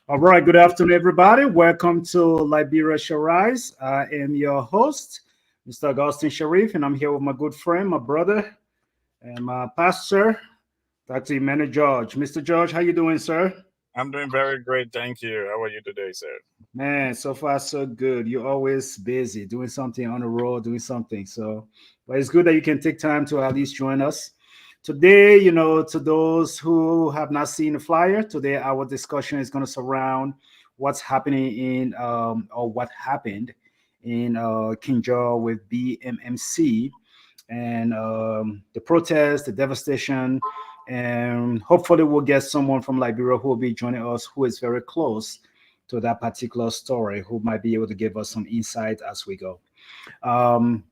All right, good afternoon, everybody. Welcome to Liberia Rise. I am your host, Mr. Augustine Sherff, and I'm here with my good friend, my brother, and my pastor, Dr. Emmanuel George. Mr. George, how you doing, sir? I'm doing very great. Thank you. How are you today, sir? Man, so far so good. You're always busy doing something on the road, doing something. But it's good that you can take time to at least join us. Today, to those who have not seen the flyer, today our discussion is going to surround what's happening or what happened in Kinjor with BMMC and the protest, the devastation, and hopefully we'll get someone from Liberia who will be joining us who is very close to that particular story, who might be able to give us some insight as we go. Um,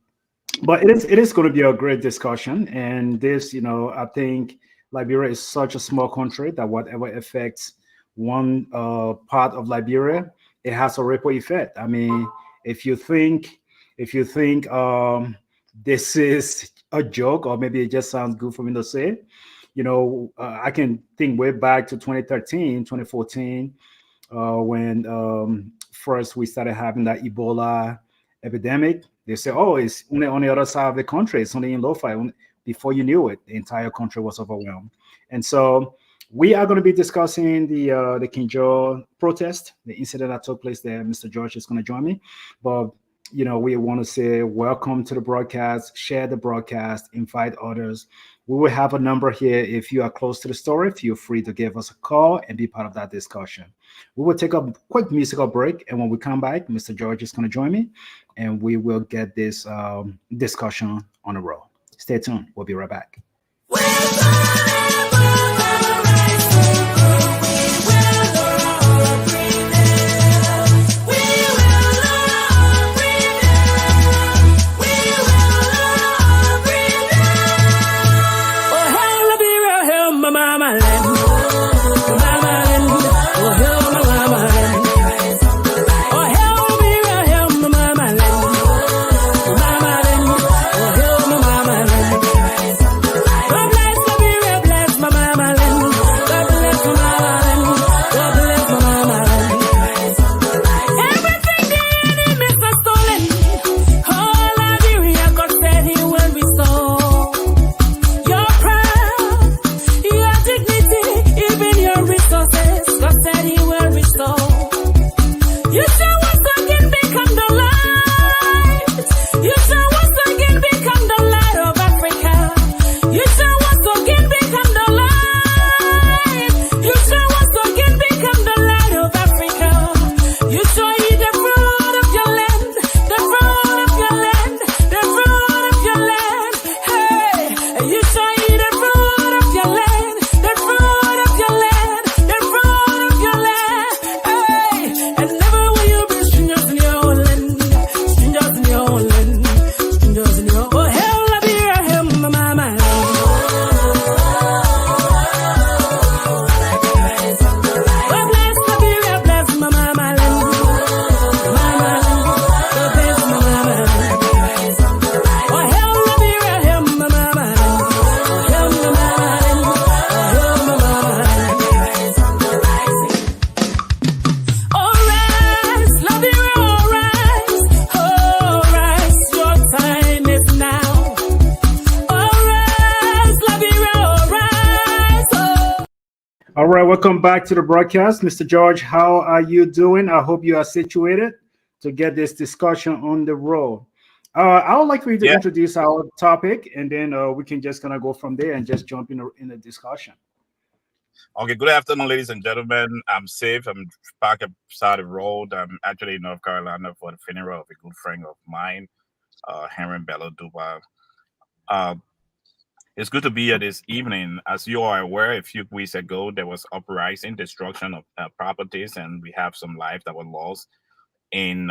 but it is going to be a great discussion, and this, I think Liberia is such a small country that whatever affects one part of Liberia, it has a ripple effect. I mean, if you think this is a joke, or maybe it just sounds good for me to say, I can think way back to 2013, 2014, when first we started having that Ebola epidemic. They say, oh, it's only on the other side of the country. It's only in Lo-Fi. Before you knew it, the entire country was overwhelmed. And so we are going to be discussing the Kinjor protest, the incident that took place there. Mr. George is going to join me. But, we want to say welcome to the broadcast, share the broadcast, invite others. We will have a number here. If you are close to the story, feel free to give us a call and be part of that discussion. We will take a quick musical break, and when we come back, Mr. George is going to join me, and we will get this discussion on the road. Stay tuned. We'll be right back. All right, welcome back to the broadcast. Mr. George, how are you doing? I hope you are situated to get this discussion on the road. I would like for you to introduce our topic, and then we can just kind of go from there and just jump in the discussion. Okay, good afternoon, ladies and gentlemen. I'm safe. I'm parked beside the road. I'm actually in North Carolina for the funeral of a good friend of mine, Henry Bello Duba. It's good to be here this evening. As you are aware, a few weeks ago, there was uprising, destruction of properties, and we have some lives that were lost in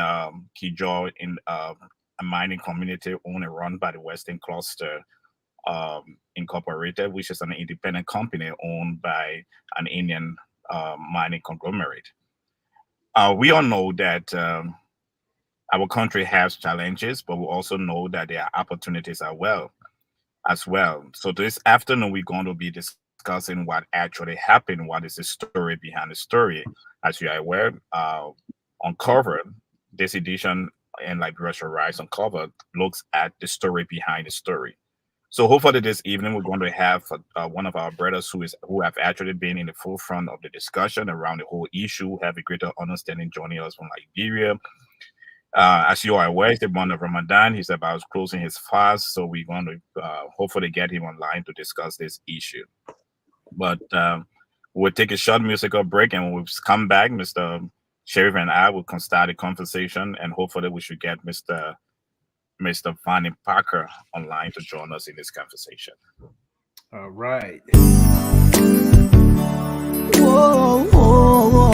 Kinjor, in a mining community owned and run by the Western Cluster Incorporated, which is an independent company owned by an Indian mining conglomerate. We all know that our country has challenges, but we also know that there are opportunities as well. So this afternoon, we're going to be discussing discussing what actually happened, what is the story behind the story. As you are aware, Uncovered, this edition in Liberia Rise Uncovered looks at the story behind the story. So hopefully this evening we're going to have one of our brothers who have actually been in the forefront of the discussion around the whole issue, have a greater understanding, joining us from Liberia. As you are aware, it's the month of Ramadan. He's about closing his fast, so we're going to hopefully get him online to discuss this issue. But we'll take a short musical break, and when we come back, Mr. Sherff and I will start a conversation, and hopefully we should get Mr. Vanny Parker online to join us in this conversation. All right. Whoa, whoa, whoa,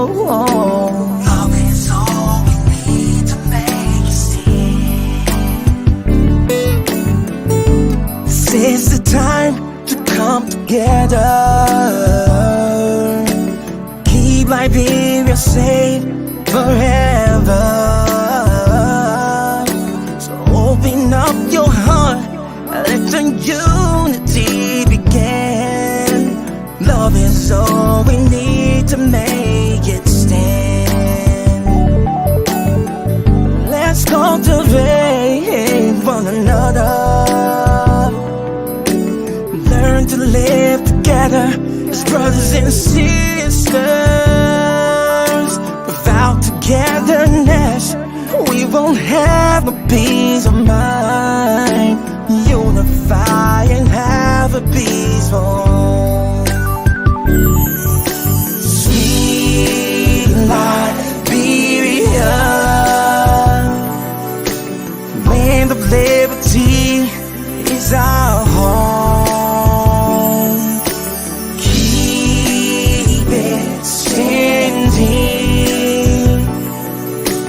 whoa. Love is all we need to make it see. This is the time to come together. Keep Liberia safe forever. So open up your heart, let the unity begin. Love is all we need to make it stand. Let's cultivate one another. Learn to live together as brothers and sisters. Without togetherness, we won't have no peace of mind. Unify and have a peaceful, sweet Liberia. Land of liberty is our home. Keep it standing.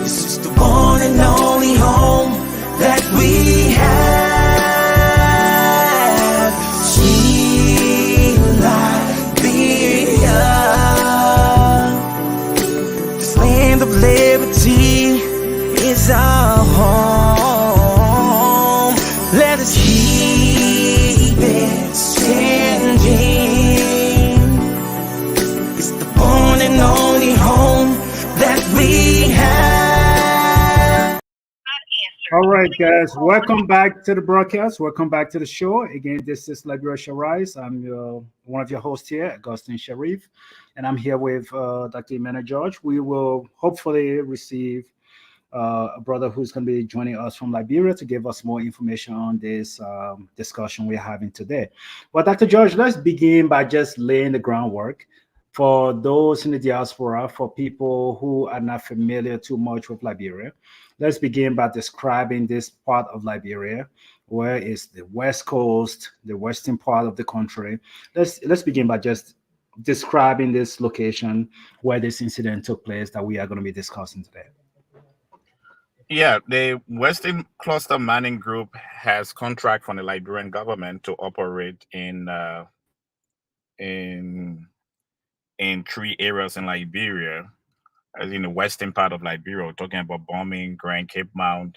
This is the one and only home that we have. Sweet Liberia, this land of liberty is our home. Let us keep it standing. It's the one and only home that we have. All right, guys. Welcome back to the broadcast. Welcome back to the show. Again, this is Liberia Rise. I'm one of your hosts here, Augustine Sherff, and I'm here with Dr. Emmanuel George. We will hopefully receive a brother who's going to be joining us from Liberia to give us more information on this discussion we're having today. Well, Dr. George, let's begin by just laying the groundwork for those in the diaspora, for people who are not familiar too much with Liberia. Let's begin by describing this part of Liberia, where is the west coast, the western part of the country. Let's begin by just describing this location where this incident took place that we are going to be discussing today. Yeah, the Western Cluster Mining Group has contract from the Liberian government to operate in three areas in Liberia, as in the western part of Liberia. We're talking about Bombing, Grand Cape Mount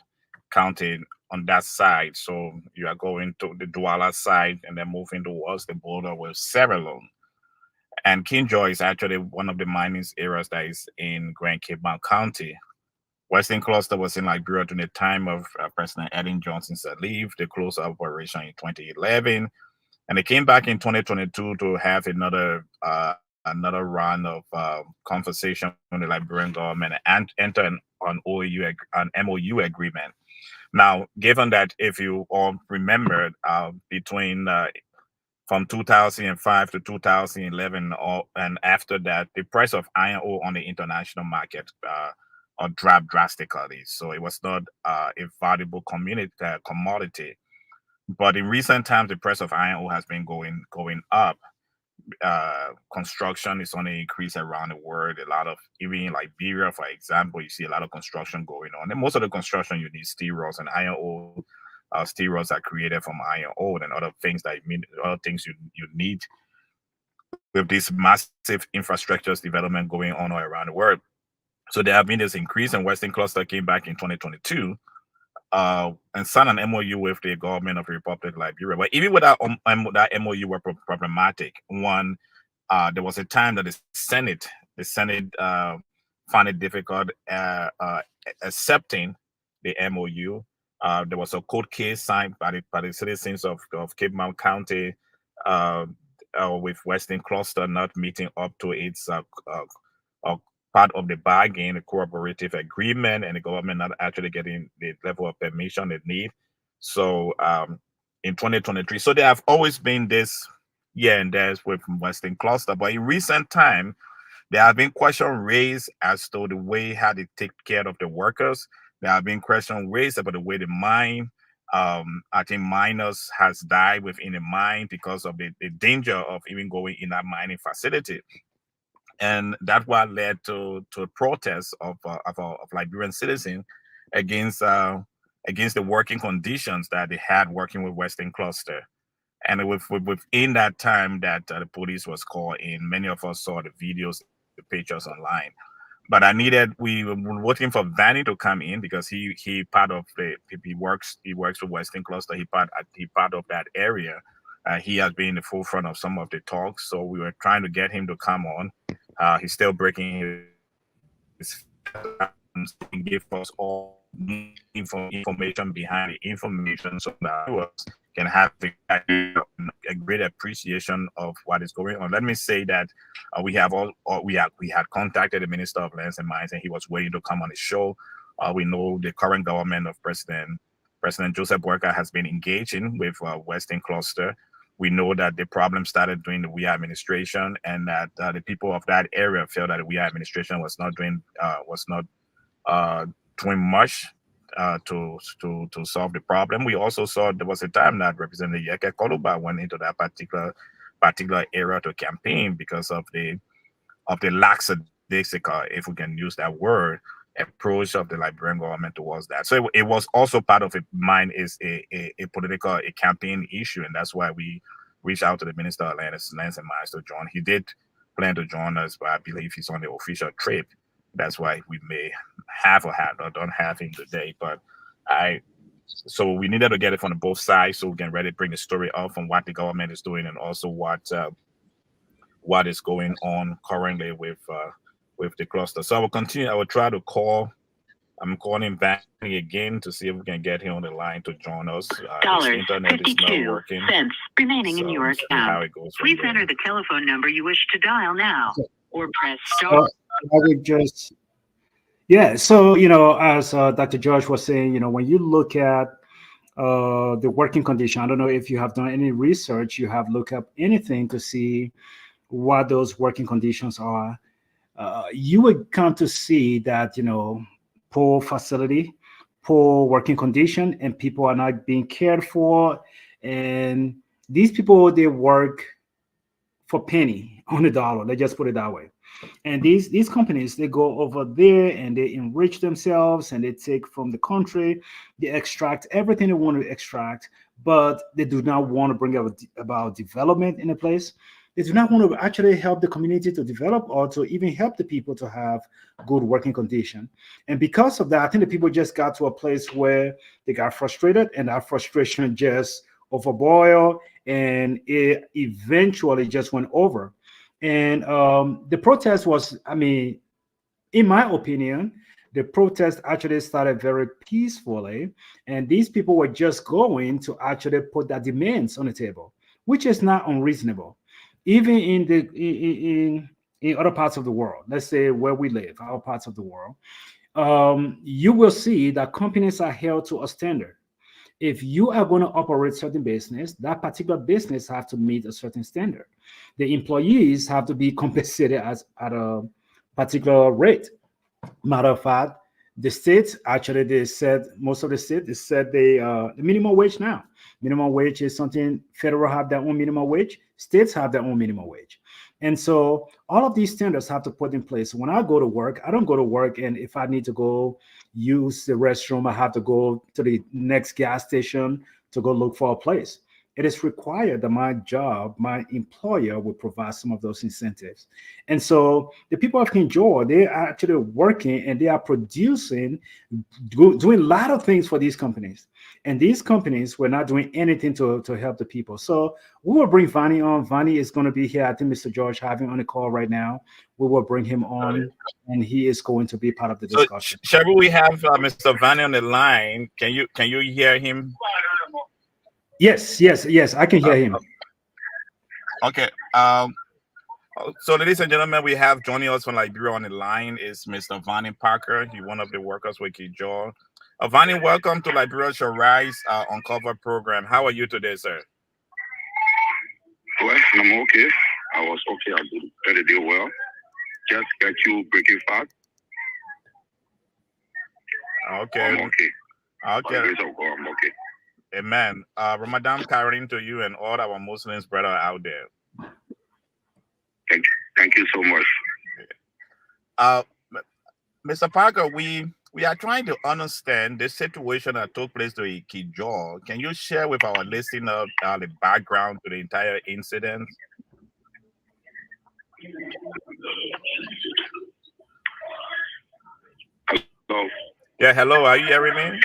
County on that side. So you are going to the Douala side and then moving towards the border with Sierra Leone. And Kinjor is actually one of the mining areas that is in Grand Cape Mount County. Western Cluster was in Liberia during the time of President Ellen Johnson's leave. They closed operation in 2011, and they came back in 2022 to have another round of conversation with the Liberian government and enter an MOU agreement. Now, given that, if you all remember, between from 2005 to 2011, and after that, the price of iron ore on the international market dropped drastically. So it was not a valuable commodity. But in recent times, the price of iron ore has been going up. Construction is on an increase around the world. A lot of, even in Liberia, for example, you see a lot of construction going on. And most of the construction, you need steel rods and iron ore. Steel rods are created from iron ore and other things other things you need with this massive infrastructures development going on all around the world. So there have been this increase, and Western Cluster came back in 2022 and sign an MOU with the government of the Republic of Liberia. But even with that MOU were problematic. One, there was a time that the Senate found it difficult accepting the MOU. There was a court case signed by the citizens of Cape Mount County with Western Cluster not meeting up to its part of the bargain, the cooperative agreement, and the government not actually getting the level of permission they need. So in 2023, so there have always been this here and there with Western Cluster, but in recent time, there have been questions raised as to the way how they take care of the workers. There have been questions raised about the way the mine. I think miners has died within the mine because of the danger of even going in that mining facility. And that's what led to a protest of Liberian citizens against the working conditions that they had working with Western Cluster. And within that time that the police was called in, many of us saw the videos, the pictures online. But we were waiting for Vanny to come in because he works with Western Cluster. He part of that area. He has been in the forefront of some of the talks. So we were trying to get him to come on. He's still breaking his he gave us all information behind the information so that viewers can have a great appreciation of what is going on. Let me say that we had contacted the Minister of Lands and Mines, and he was waiting to come on the show. We know the current government of President Joseph Boakai has been engaging with Western Cluster. We know that the problem started during the WIA administration, and that the people of that area felt that the WIA administration was not doing much to solve the problem. We also saw there was a time that Representative Yeke Koluba went into that particular area to campaign because of the lackadaisical, if we can use that word, approach of the Liberian government towards that. So it was also part of mine is a political campaign issue, and that's why we reached out to the Minister of Lands and Mines to join. He did plan to join us, but I believe he's on the official trip. That's why we may have or don't have him today. But so we needed to get it from both sides so we can really bring the story up from what the government is doing and also what is going on currently with the cluster. So I will continue. I will try to call. I'm calling back again to see if we can get him on the line to join us. $52 remaining in your account. Please enter the telephone number you wish to dial now, or press star. I would just, so, as Dr. George was saying, when you look at the working condition, I don't know if you have done any research, you have looked up anything to see what those working conditions are. You would come to see that, poor facility, poor working condition, and people are not being cared for. And these people, they work for penny on the dollar. Let's just put it that way. And these companies, they go over there and they enrich themselves and they take from the country, they extract everything they want to extract, but they do not want to bring about development in a place. They do not want to actually help the community to develop or to even help the people to have good working condition. And because of that, I think the people just got to a place where they got frustrated, and that frustration just overboiled, and it eventually just went over. And the protest was, in my opinion, the protest actually started very peacefully, and these people were just going to actually put their demands on the table, which is not unreasonable. Even in other parts of the world, let's say where we live, our parts of the world, you will see that companies are held to a standard. If you are going to operate certain business, that particular business have to meet a certain standard. The employees have to be compensated at a particular rate. Matter of fact, the states actually, they said, most of the states, they said the minimum wage now. Minimum wage is something, federal have their own minimum wage, states have their own minimum wage. And so all of these standards have to put in place. When I go to work, I don't go to work, and if I need to go use the restroom, I have to go to the next gas station to go look for a place. it is required that my employer will provide some of those incentives. And so the people of Kinjor, they are actually working and they are producing, doing a lot of things for these companies. And these companies were not doing anything to help the people. So we will bring Vani on. Vani is going to be here. I think Mr. George having on the call right now. We will bring him on, and he is going to be part of the So, discussion. Sherff, we have Mr. Vani on the line. Can you hear him? Yes, I can hear him. Okay. So, ladies and gentlemen, we have joining us from Liberia on the line is Mr. Vani Parker. He's one of the workers with Kinjor. Vani, welcome to Liberia Shall Rise Uncover program. How are you today, sir? Well, I'm okay. I was okay. I did the day well. Just get you breaking fast. Okay. I'm okay. Okay. By the grace of God, I'm okay. Amen. Ramadan Kareem to you and all our Muslims brother out there. Thank you so much. Mr. Parker, we are trying to understand the situation that took place to Kinjor. Can you share with our listeners the background to the entire incident? Hello. Yeah, hello. Are you hearing me?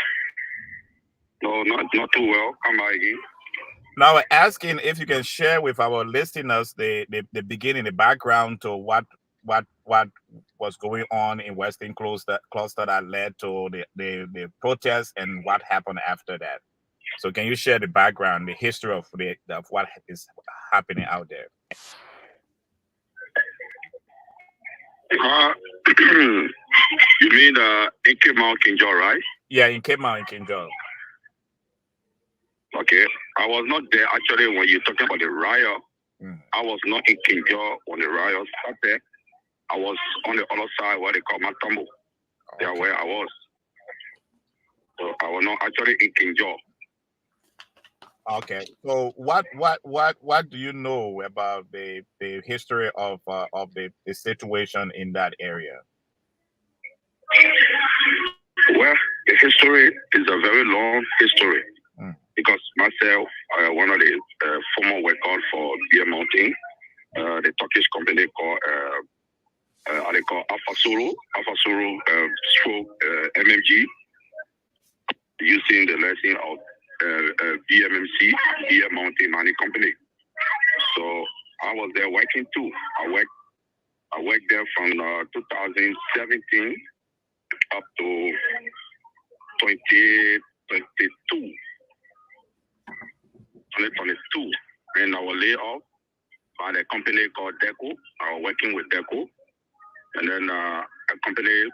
No, not too well. Come back again. Now, we're asking if you can share with our listeners the beginning, the background to what was going on in Western Cluster that led to the protest and what happened after that. So, can you share the background, the history of what is happening out there? You mean in Kinjor, right? Yeah, in Kinjor. Okay. I was not there actually when you're talking about the riot. I was not in Kinjor when the riot started. I was on the other side where they call Matambo. Okay. That's where I was. So I was not actually in Kinjor. Okay. So what do you know about the history of the situation in that area? Well, the history is a very long history. Because myself, one of the former workers for BM Mountain, the Turkish company called ancestral stroke MMG, using the lesson of BMMC, BM Mountain Mining Company. So I was there working too. I worked there from 2017 up to 2022. And I was laid off by a company called Deco. I was working with Deco. And then a company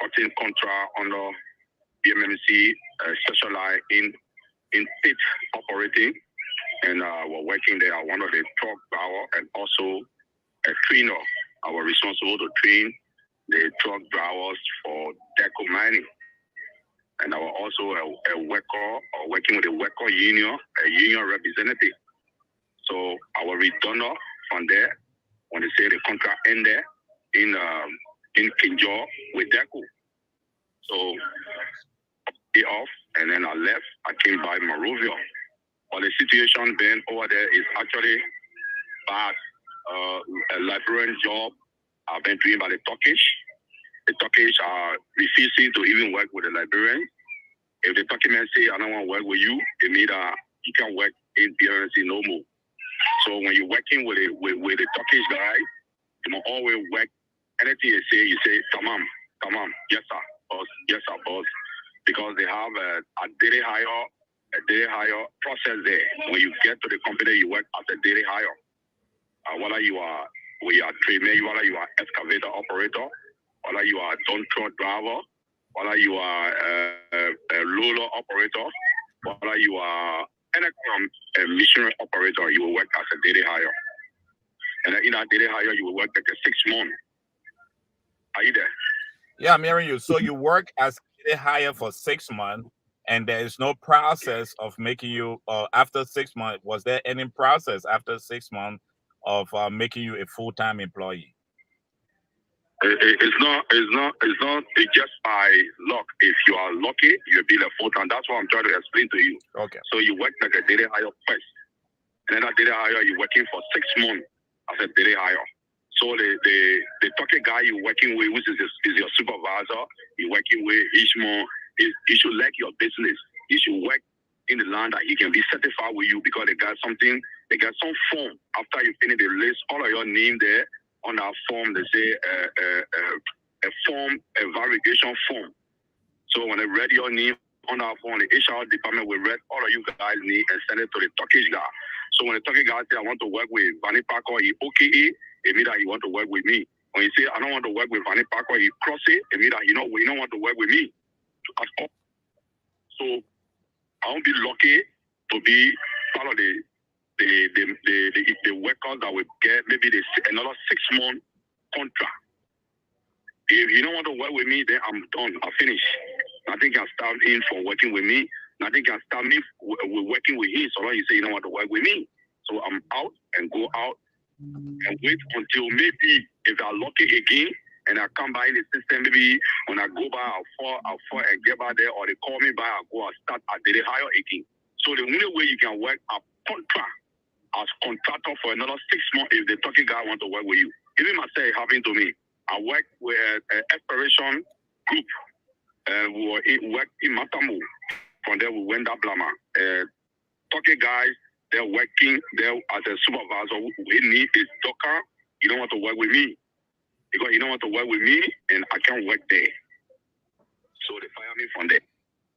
putting contract under BMMC specialized in pit operating. And we're working there. One of the truck driver and also a trainer. I was responsible to train the truck drivers for Deco mining. And I was also a worker, or working with a worker union, a union representative. So I was returned from there when they say the contract ended in Kinjor with Deco. So I off, and then I left. I came by Monrovia. But the situation then over there is actually bad. A Liberian job I've been doing by the Turkish. The Turkish are refusing to even work with the Liberians. If the Turkish men say, I don't want to work with you, it means you can't work in BRNC no more. So when you're working with the Turkish guy, you must always work. Anything you say, tamam, yes sir, boss. Because they have a daily hire process there. When you get to the company, you work as a daily hire. Whether you are trainee, whether you are excavator operator, whether you are dump truck driver, whether you are a loader operator, whether you are a missionary operator, you will work as a daily hire. And in that daily hire, you will work like 6 months. Are you there? Yeah, I'm hearing you. So you work as daily hire for 6 months, and there is no process of making you, after 6 months, was there any process after 6 months of making you a full-time employee? It's just by luck. If you are lucky, you'll be like full time. That's what I'm trying to explain to you. Okay. So you work like a daily hire first, and then a daily hire you're working for 6 months as a daily hire. So the talking guy you're working with, which is your supervisor, you're working with each month, he should like your business. He should work in the land that he can be certified with you because they got some form. After you finish the list, all of your name there on that form, they say a form, a validation form. So when they read your name on that form, the HR department will read all of you guys' name and send it to the Turkish guy. So when the Turkish guy say, I want to work with Vanny Parker, he okay it means that he want to work with me. When he say, I don't want to work with Vanny Parker, he cross it means that he don't want to work with me at all. So I won't be lucky to be part of the workers that will get maybe another 6 month contract. If you don't want to work with me, then I'm done. I finish. Nothing can stop him from working with me. Nothing can stop me with working with him. So long you say you don't want to work with me. So I'm out and go out and wait until maybe if I'm lucky again and I come by in the system, maybe when I go by, I'll fall and get by there, or they call me by, I'll go and start at the higher again. So the only way you can work a contract as contractor for another 6 months if the talking guy want to work with you. Even myself, it happened to me. I work with an exploration group. We work in Matamu. From there, we went to Blama. Talking guys, they're working there as a supervisor. We need is Docker. You don't want to work with me. Because you don't want to work with me, and I can't work there. So they fire me from there.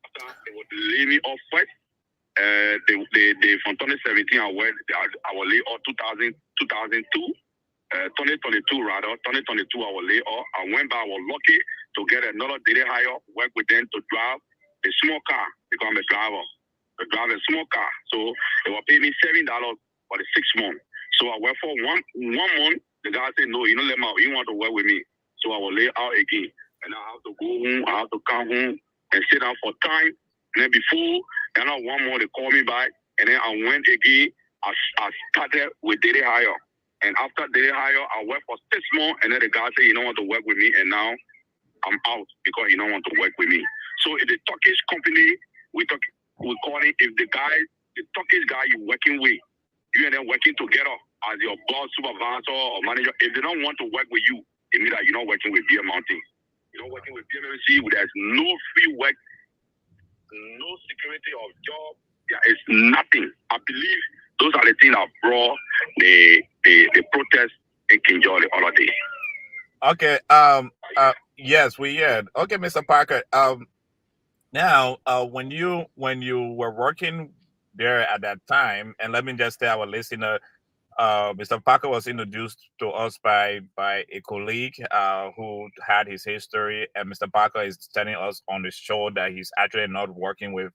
After they would lay me off first. They from 2017 I was lay off 2002. 2022 rather. 2022 I was lay off. I went by. I was lucky to get another daily hire. Work with them to drive a small car because I'm a driver. To drive a small car. So they were paying me $7 for the 6 months. So I worked for one month. The guy said, no, you don't let me out. You want to work with me. So I will lay out again. And I have to go home. I have to come home and sit down for time. And then before, then 1 month, they call me back. And then I went again. I started with daily hire. And after daily hire, I worked for 6 months. And then the guy said, you don't want to work with me. And now I'm out because you don't want to work with me. So if the Turkish company, we call it, if the Turkish guy you're working with, you and them working together as your boss, supervisor, or manager, if they don't want to work with you, it means that you're not working with Beer Mountain. You're not working with BMC. There's no free work, no security of job. There is nothing. I believe those are the things that brought the protest in Kinjor the other day. Okay. Yes, we heard. Okay, Mr. Parker. Now, when you were working there at that time, and let me just tell our listener, Mr. Parker was introduced to us by a colleague who had his history, and Mr. Parker is telling us on the show that he's actually not working with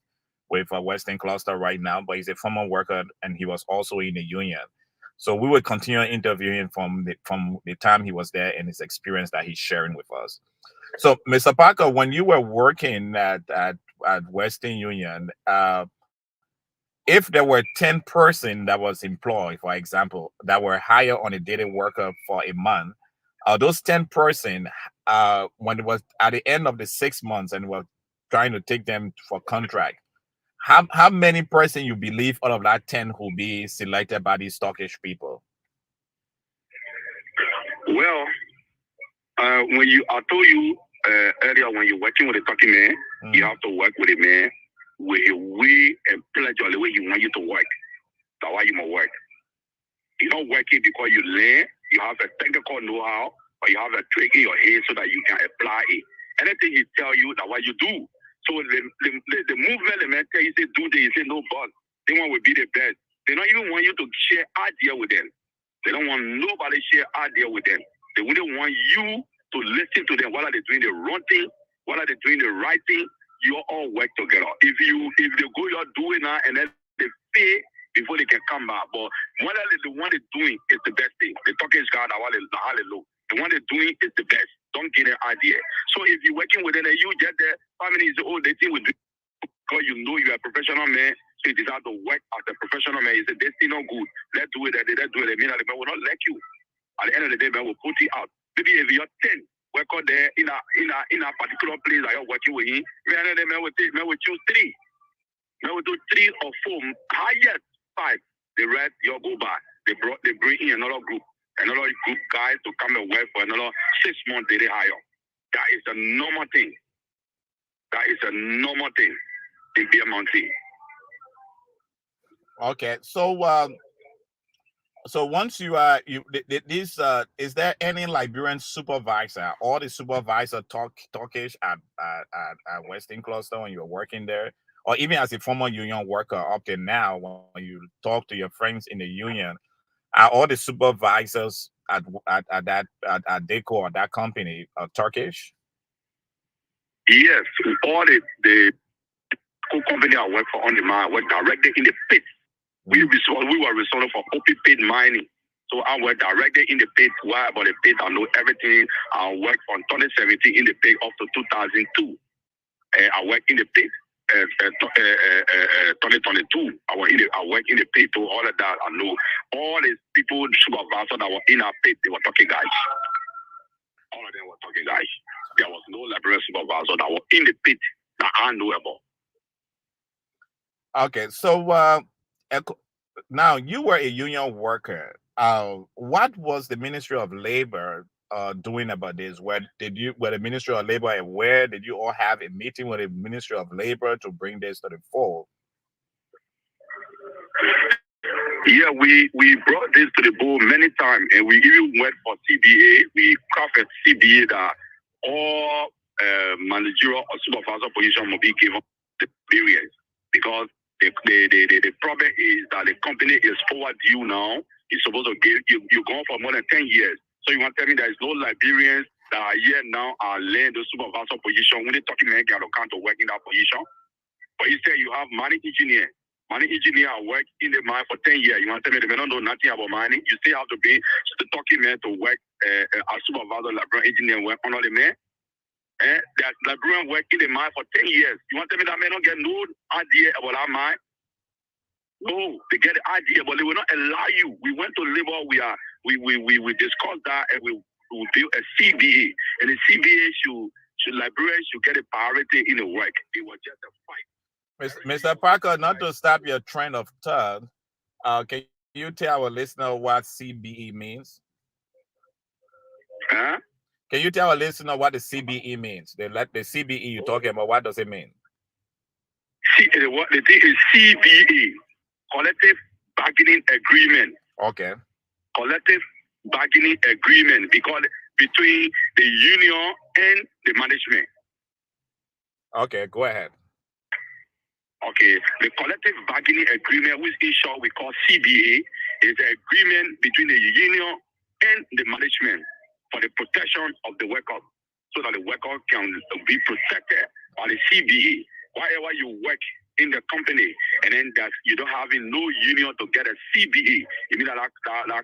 a Western Cluster right now, but he's a former worker, and he was also in the union. So we will continue interviewing from the time he was there and his experience that he's sharing with us. So, Mr. Parker, when you were working at Western Union, if there were 10 person that was employed, for example, that were hired on a daily worker for a month, those 10 person, when it was at the end of the 6 months and were trying to take them for contract, how many person you believe out of that 10 will be selected by these Turkish people? Well, I told you earlier, when you're working with a Turkey man, you have to work with a man with a way and pleasure the way you want you to work. That's why you must work. You're not working because you learn, you have a technical know-how, or you have a trick in your head so that you can apply it. Anything he tell you, that's what you do. So the movement, the man tell you, say do this, you say no boss. They want to be the best. They don't even want you to share idea with them. They don't want nobody share idea with them. They wouldn't want you to listen to them. What are they doing the wrong thing? What are they doing the right thing? You all work together. If they go, you're doing that, and then they pay before they can come back. But what the one they're doing is the best thing. The Turkish guy, the one they're doing is the best. Don't get an idea. So if you're working with them, and you get there 5 minutes old, they think with because you know you're a professional man. So you decide to work as a professional man. You say this thing not good. Let's do it. Let's do it. They mean that the man will not let you. At the end of the day, man will put you out. Maybe if you're 10, worker there in a particular place that you're working with him. Man will choose 3. Man will do 3 or 4, highest 5. The rest you'll go back. They bring in another group guys to come and work for another 6 months. They hire. That is a normal thing. That is a normal thing in BMT. Okay, so once you this is there any Liberian supervisor? All the supervisor Turkish at Western Cluster when you're working there, or even as a former union worker up to now, when you talk to your friends in the union, are all the supervisors at DECO or that company Turkish? Yes, all the company I work for on the mine work directly in the pit. We were responsible for open pit mining. So I work directly in the pit. Why about the pit? I know everything. I work from 2017 in the pit up to 2002. I work in the pit. 2022. I work in the pit. So all of that, I know all the people, supervisors that were in our pit, they were talking guys. All of them were talking guys. There was no Liberian supervisor that were in the pit that I know about. Okay, so now you were a union worker. What was the Ministry of Labor doing about this? Were the Ministry of Labor aware? Did you all have a meeting with the Ministry of Labor to bring this to the fore? Yeah, we brought this to the board many times, and we even went for CBA. We crafted CBA that all managerial or supervisor position will be given the experience, because the problem is that the company is forward due now. It's supposed to give you gone for more than 10 years. So you want to tell me there is no Liberians that are here now are laying the supervisor position when they talking about get account to work in that position? But you say you have mining engineer. Mining engineer work in the mine for 10 years. You want to tell me they don't know nothing about mining? You still have to be the talking man to work as supervisor, Liberian engineer work under the man. There's Liberian work in the mine for 10 years. You want to tell me that man don't get no idea about that mine? No, they get the idea, but they will not allow you. We went to labor. We discussed that, and we built a CBA, and the CBA should Liberians should get a priority in the work. It was just a fight. Mr. Parker, not to stop your train of thought, can you tell our listener what CBE means? Huh? Can you tell our listener what the CBE means? The CBE you're talking about, what does it mean? The thing is CBA, collective bargaining agreement. Okay. Collective bargaining agreement, because between the union and the management. Okay, go ahead. Okay, the collective bargaining agreement, which in short we call CBA, is an agreement between the union and the management for the protection of the worker, so that the worker can be protected by the CBA. Wherever you work in the company, and then that you don't have no union to get a CBA, it means that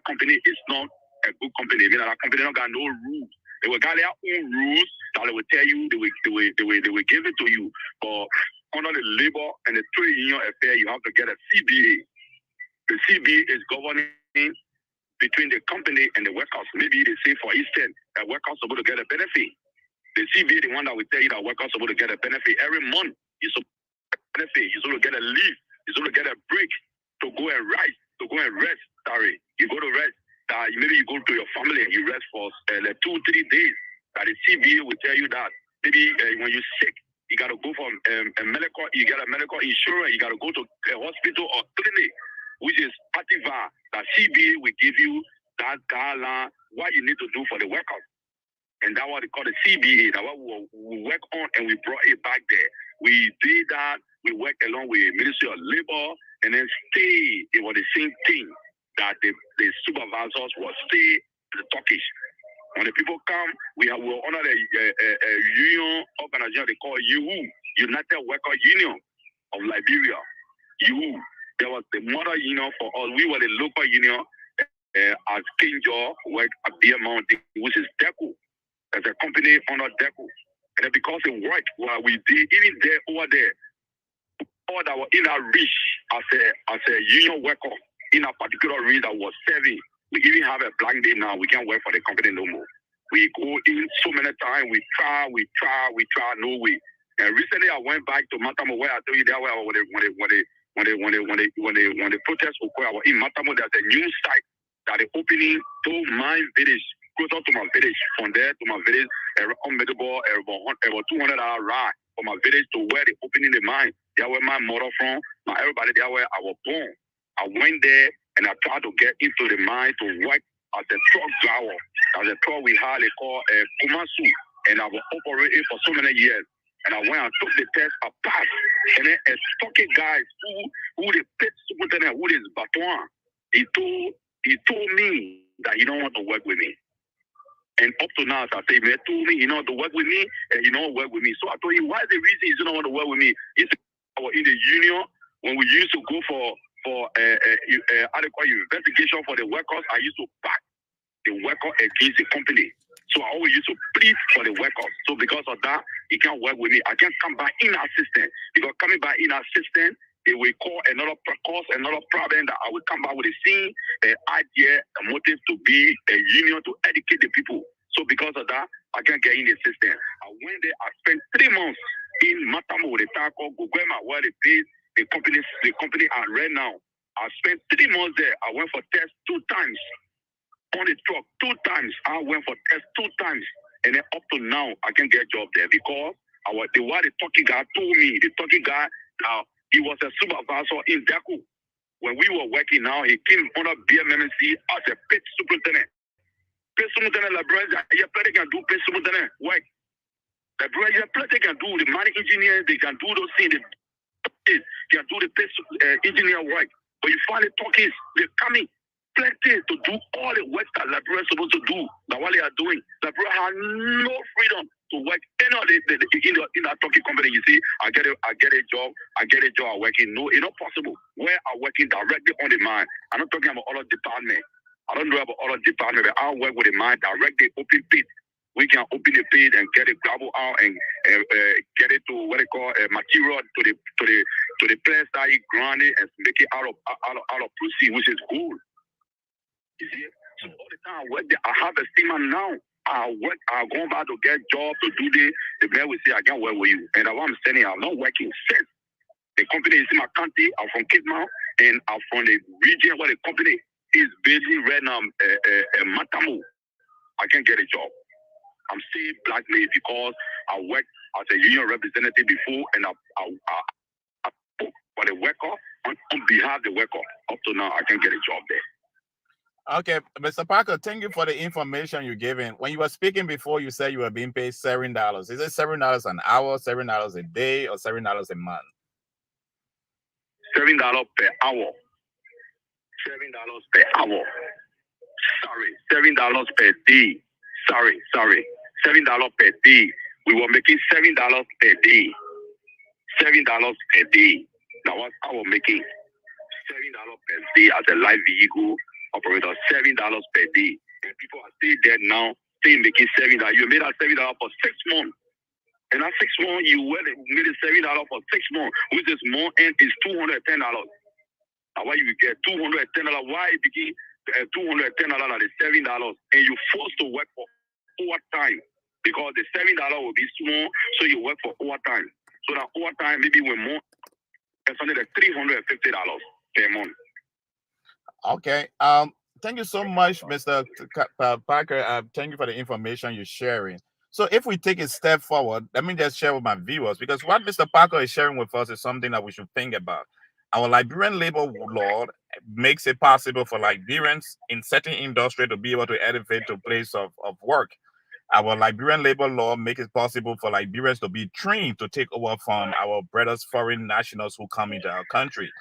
company is not a good company. It means that company don't got no rules. They will got their own rules that they will tell you, they will give it to you. But under the labor and the trade union affair, you have to get a CBA. The CBA is governing between the company and the workers. Maybe they say, for instance, that workers are supposed to get a benefit. The CBA, the one that will tell you that workers are supposed to get a benefit every month. You're supposed to get a benefit. You're supposed to get a leave. You're supposed to get a break to go and rest. Sorry, you go to rest. Maybe you go to your family and you rest for 2-3 days. That the CBA will tell you that maybe when you're sick, you got to go for a medical. You get a medical insurance. You got to go to a hospital or clinic, which is Activa. That CBA will give you that guideline what you need to do for the workers. And that's what they call the CBA. That's what we work on, and we brought it back there. We did that. We worked along with the Ministry of Labor, and then it was the same thing that the supervisors will stay the Turkish. When the people come, we were under the union organization they call UU, United Worker Union of Liberia. UU. There was the mother union for us. We were the local union as Kinjor work at BMT, which is DECO. There's a company under DECO. And then because it worked, what we did, even there, over there, all that were in our reach as a union worker in a particular reach that was serving. We even have a blank day now. We can't work for the company no more. We go in so many times. We try, no way. And recently, I went back to Matamo where I told you that when the protests occur, in Matamo, there's a new site that is opening to my village, closer to my village. From there to my village, unbeatable, about 200 hour ride from my village to where they opening the mine. That's where my mother from. Everybody there where I was born. I went there and I tried to get into the mine to work as a truck driver. As a truck we had they call Kumasu, and I was operating for so many years. And I went and took the test, I passed. And then a stocky guy who the pit superintendent, who is Baton, he told me that he don't want to work with me. And up to now, as I say, he told me he don't want to work with me, and he don't work with me. So I told him, why is the reason he don't want to work with me? He said, I was in the union when we used to go for adequate investigation for the workers. I used to back the worker against the company. So I always used to plead for the workers. So because of that, he can't work with me. I can't come back in assistant. Because coming back in assistant, it will cause another problem that I will come back with a scene, an idea, a motive to be a union to educate the people. So because of that, I can't get in the system. I went there, I spent 3 months in Matamo with the Taco, Gugwema, where they pay the company I ran now. I spent 3 months there. I went for tests 2 times. On the truck 2 times. I went for tests 2 times. And then up to now, I can get a job there because the talking guy told me, the talking guy, he was a supervisor in Deku. When we were working now, he came under BMMC as a pit superintendent. Pit superintendent, the brother, you can do pit superintendent work. The brother, you can do the mining engineers, they can do those things. They can do the pit engineer work. But you find the talkies, they're coming. Plenty to do all the work that Liberia is supposed to do. That what they are doing. Liberia has no freedom to work any of in that talking company. You see, I get a job, I'm working. No, it's not possible. Where I'm working directly on the mine. I'm not talking about other department. I don't know about other department, but I work with the mine directly open pit. We can open the pit and get the gravel out and get it to what they call material to the place that you grind it and make it out of pussy, which is gold. You see, so all the time I work there, I have a steamer now. I go back to get job to do the man will say I can't work with you. And that's what I'm saying, I'm not working since. The company is in my country, I'm from Cape Town, and I'm from the region where the company is basically right now Matamo. I can't get a job. I'm still blackmailed because I worked as a union representative before and I for the worker on behalf of the worker. Up to now I can't get a job there. Okay, Mr. Parker, thank you for the information you're giving. When you were speaking before, you said you were being paid $7. Is it $7 an hour, $7 a day, or $7 a month? $7 per hour. $7 per hour. Sorry, $7 per day. Sorry. $7 per day. We were making $7 per day. $7 per day. That was I was making. $7 per day as a light vehicle operator. $7 per day. And people are still there now, still making $7. You made that $7 for 6 months. And that 6 months, you made it $7 for 6 months, which is more and is $210. Now, why you get $210? Why it became $210 at the $7, and you forced to work for overtime because the $7 will be small, so you work for overtime. So that overtime maybe when more, it's only the $350 per month. Okay. Thank you so much, Mr. Parker. Thank you for the information you're sharing. So if we take a step forward, let me just share with my viewers, because what Mr. Parker is sharing with us is something that we should think about. Our Liberian labor law makes it possible for Liberians in certain industry to be able to elevate to a place of work. Our Liberian labor law makes it possible for Liberians to be trained to take over from our brothers, foreign nationals who come into our country.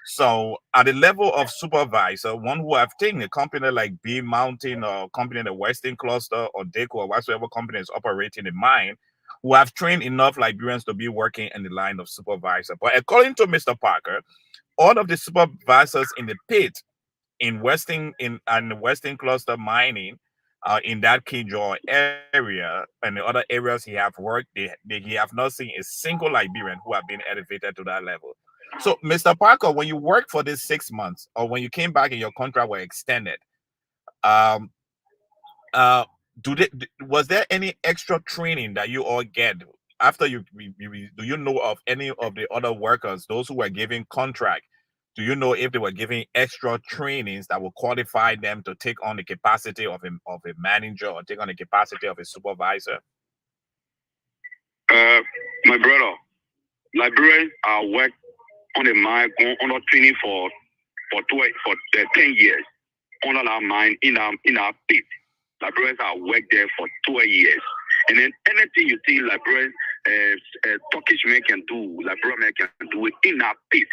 So at the level of supervisor, one who have taken a company like B Mountain or company in the Western Cluster or DECO or whatsoever company is operating in mine, who have trained enough Liberians to be working in the line of supervisor. But according to Mr. Parker, all of the supervisors in the pit in the Western Cluster mining, in that Kinjor area and the other areas he have worked, he have not seen a single Liberian who have been elevated to that level. So, Mr. Parker, when you worked for this 6 months, or when you came back and your contract were extended, Was there any extra training that you all get after do you know of any of the other workers, those who were giving contract? Do you know if they were giving extra trainings that will qualify them to take on the capacity of a manager or take on the capacity of a supervisor? My brother, Liberians are work on the mine, going on training for 10 years on our mine in our pit. Liberians are work there for 12 years. And then anything you see Liberians, Turkish men can do, Liberian men can do it in our pit.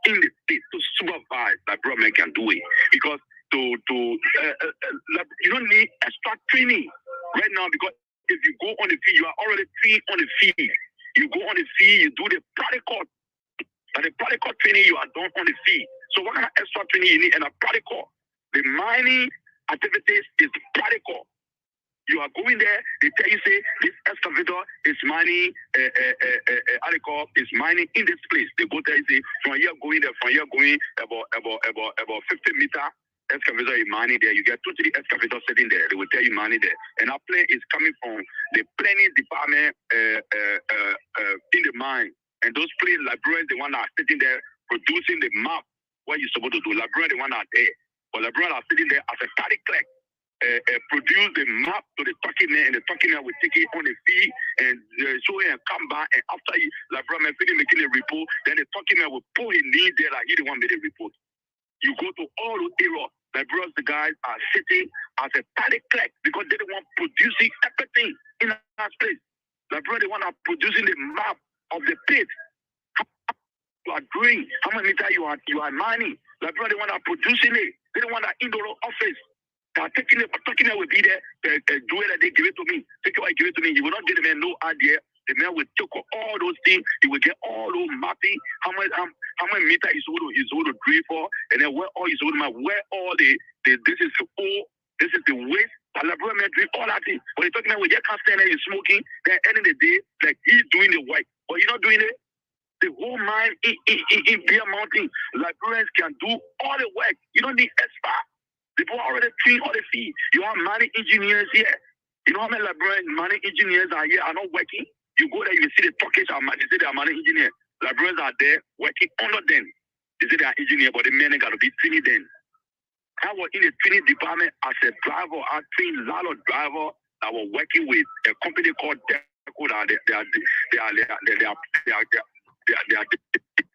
In the pit to supervise, Liberian men can do it. Because you don't need extra training right now, because if you go on the field, you are already trained on the field. You go on the field, you do the practical. And the practical training you are done on the field. So what kind of extra training you need in a practical? The mining activities is practical. You are going there, they tell you, say, this excavator is mining, is mining in this place. They go there, say, from here going about 50 meter, excavator is mining there. You get 2-3 excavators sitting there. They will tell you mining there. And our plane is coming from the planning department in the mine. And those plane librarians, the one that are sitting there producing the map, what you're supposed to do. Librarians, the one that are there. But librarians are sitting there as a study clerk. Produce the map to the talking man, and the talking man will take it on the field and show it and come back. And after librarian finish making a report, then the talking man will put his knee there like he the one made a report. You go to all those areas. Librarians, the guys are sitting as a study clerk because they the one producing everything in that place. Librarians, the one are producing the map of the pit. You are doing how many meters you are mining. Librarians, the one are producing it. They the one that in the office. They are taking it will be there, do it, they give it to me. Take it, give it to me. You will not give the man no idea. The man will take all those things. He will get all those mapping. How many meters he's going to drill for, and then where all he's going to where all this is the ore, this is the waste. The laboratory drill all that thing. When you're talking about you can't stand there, you're smoking. Then at the end of the day, like he's doing the work, but you're not doing it. The whole mine in Bear Mountain, librarians can do all the work. You don't need expert. People are already trained all the fee. You have mining engineers here. You know how many librarians, mining engineers are here, are not working? You go there, you see the Turkish, they say they are mining engineers. Librarians are there working under them. They say they are engineers, but the men got to be trained then. I was in the training department as a driver. I trained a lot of drivers that were working with a company called Deco. They are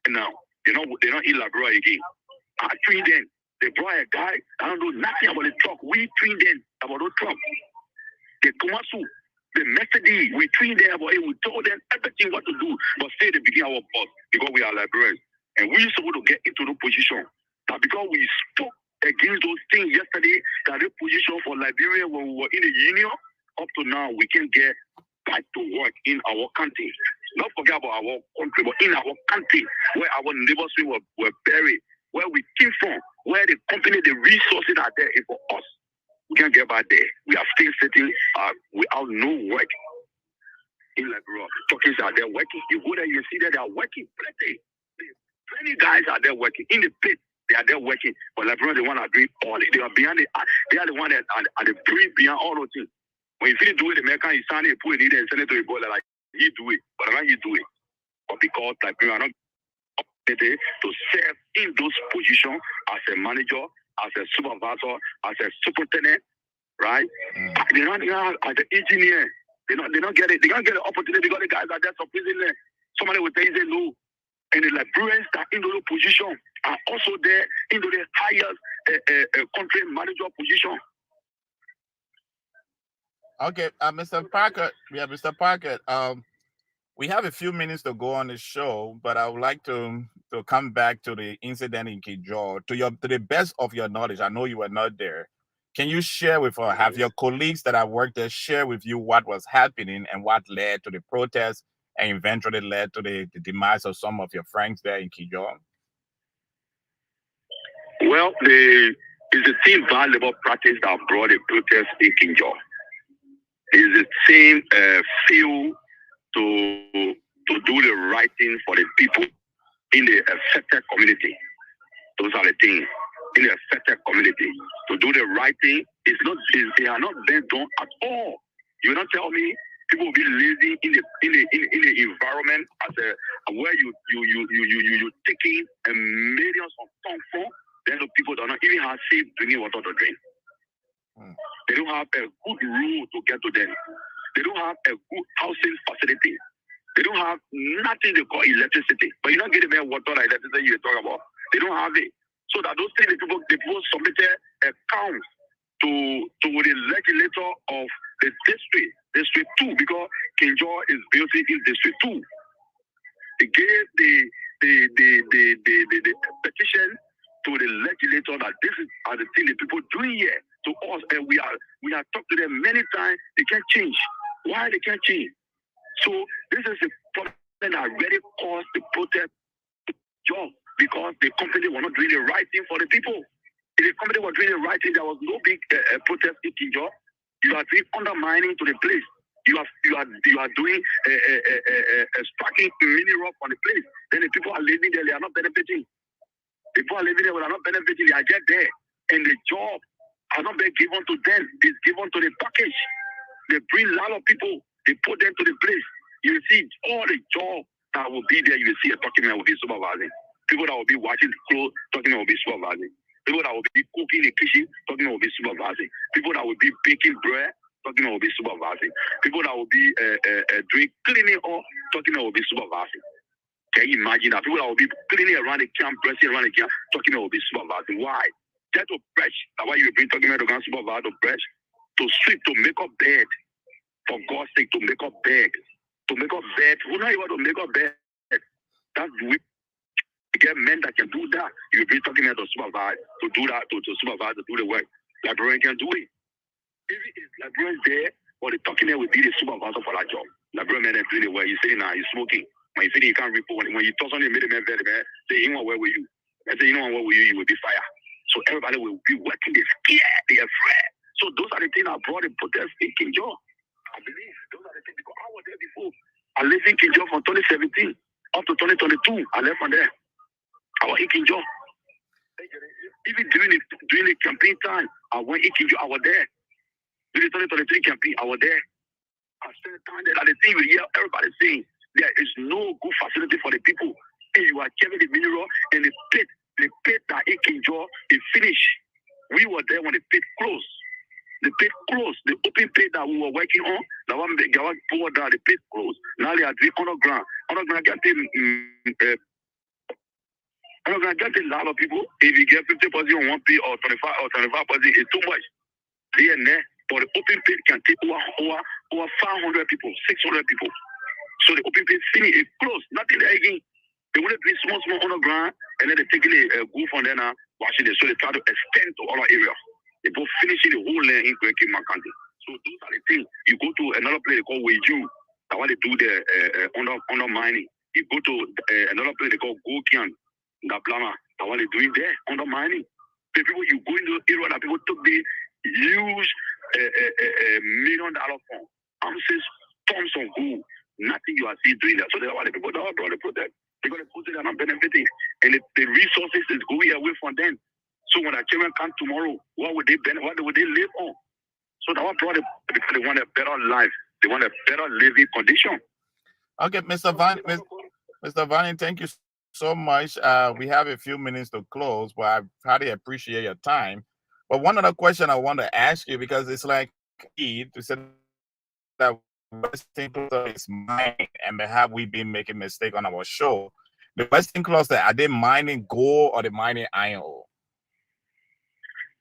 now. They're not in library again. I trained them. They brought a guy, I don't know nothing about the truck. We trained them about the truck. The Tomasu, the Mercedes, we trained them about it. We told them everything what to do. But say they begin our boss because we are librarians. And we supposed to get into the position. But because we spoke against those things yesterday, that the position for Liberia when we were in the union, up to now, we can get back to work in our country. Not forget about our country, but in our country, where our neighbors were buried, where we came from, where the company, the resources are there for us. We can't get back there. We are still sitting without no work. In Liberia, Turkish are there working. You go there, you see that they are working plenty guys are there working. In the pit, they are there working. But Liberia, the one are doing all it. They are behind it. They are the one that are the brain behind all those things. When you finish doing the American, you sign it, put it in there and send it to the boy like, he do it. But not you do it. But because Liberia are not to serve in those positions as a manager, as a supervisor, as a superintendent, right? They're not as an engineer. They don't get it. They don't get the opportunity because the guys are there surprising them. Somebody will tell you no. And the Liberians that in those positions are also there into the highest country manager position. Okay, Mr. Parker. Yeah, Mr. Parker. We have a few minutes to go on the show, but I would like to come back to the incident in Kinjor. To the best of your knowledge, I know you were not there. Can you share with us, have your colleagues that have worked there share with you what was happening and what led to the protest and eventually led to the demise of some of your friends there in Kinjor? Well, it's the same valuable practice that brought the protest in Kinjor. It's the same feel to do the right thing for the people in the affected community. Those are the things in the affected community. To do the right thing They are not been done at all. You will not tell me people will be lazy in the environment as where you taking millions of tons from. Then the people do not even have safe drinking water to drink. They don't have a good road to get to them. They don't have a good housing facility. They don't have nothing they call electricity. But you don't get the water like electricity you talk about. They don't have it. So that those things the people submitted accounts to the legislator of the district 2, because Kinjor is built in district 2. They gave the petition to the legislator that this is the thing the people doing here to us, and we have talked to them many times. They can't change. Why they can't change? So this is a problem that already caused the protest job, because the company was not doing the right thing for the people. If the company was doing the right thing, there was no big protest in Kinjor. You are doing undermining to the place. You are doing striking mineral on the place. Then the people are living there. They are not benefiting. People are living there, but are not benefiting. They are just there, and the job has not been given to them. It's given to the package. They bring a lot of people. They put them to the place. You see all the job that will be there. You will see a document will be supervising. People that will be washing the clothes, document will be supervising. People that will be cooking in the kitchen, document will be supervising. People that will be baking bread, document will be supervising. People that will be doing cleaning up, document will be supervising. Can you imagine that? People that will be cleaning around the camp, pressing around the camp, document will be supervising. Why? Just to press. That's why you bring document to supervise, to press, to sweep, to make up bed. For God's sake, to make up bed. To make up bed. Who not able to make up bed? That's weak. You get men that can do that. You bring document to supervise, to do that, to supervise, to do the work. Librarian can do it. If librarian there, or the document will be the supervisor for that job. Librarian man is doing the work. He's saying now he's smoking. When you say you can't report, when you toss on the middle man, say, you know, where were you? I say, you know, where were you? You will be fired. So everybody will be working. They're scared. They are afraid. So those are the things that brought the protest in Kinjor. I believe those are the things, because I was there before. I lived in Kinjor from 2017 up to 2022. I left from there. I was in Kinjor. Even during the campaign time, I went in Kinjor. I was there. During the 2023 campaign, I was there. I spent time there. Like the thing we hear everybody saying, there is no good facility for the people. And you are carrying the mineral, and the pit that in Kinjor is finished. We were there when the pit closed. The pit closed. The open pit that we were working on, the one that got poured down, the pit closed. Now they are doing underground. Underground get a lot of people. If you get 50% on one pit or 25% it's too much. Here and there. But the open pit can take over 500 people, 600 people. So the open pit finish, it closed. Nothing there again. They want to do small underground, and then they take a goof on there now, washing it. So they try to extend to other areas. They both finishing the whole land in Kwekima County. So those are the things. You go to another place they call Weju. That's why they do the under mining. You go to another place they call Gokian, Gablama. That's why they doing there under mining. The people, you go into the area that people took the huge $1 million fund, ounces, tons of gold. Nothing you are seeing doing that. So that's why the people that are brought the protest. Because the people are not benefiting, and the resources is going away from them. So when our children come tomorrow, what would they live on? So that what brought it, because they want a better life. They want a better living condition. Okay, Mr. Vani, thank you so much. We have a few minutes to close, but I highly appreciate your time. But one other question I want to ask you, because it's like to say that Western cluster is mining, and have we been making mistake on our show? The Western cluster, are they mining gold or they mining iron ore?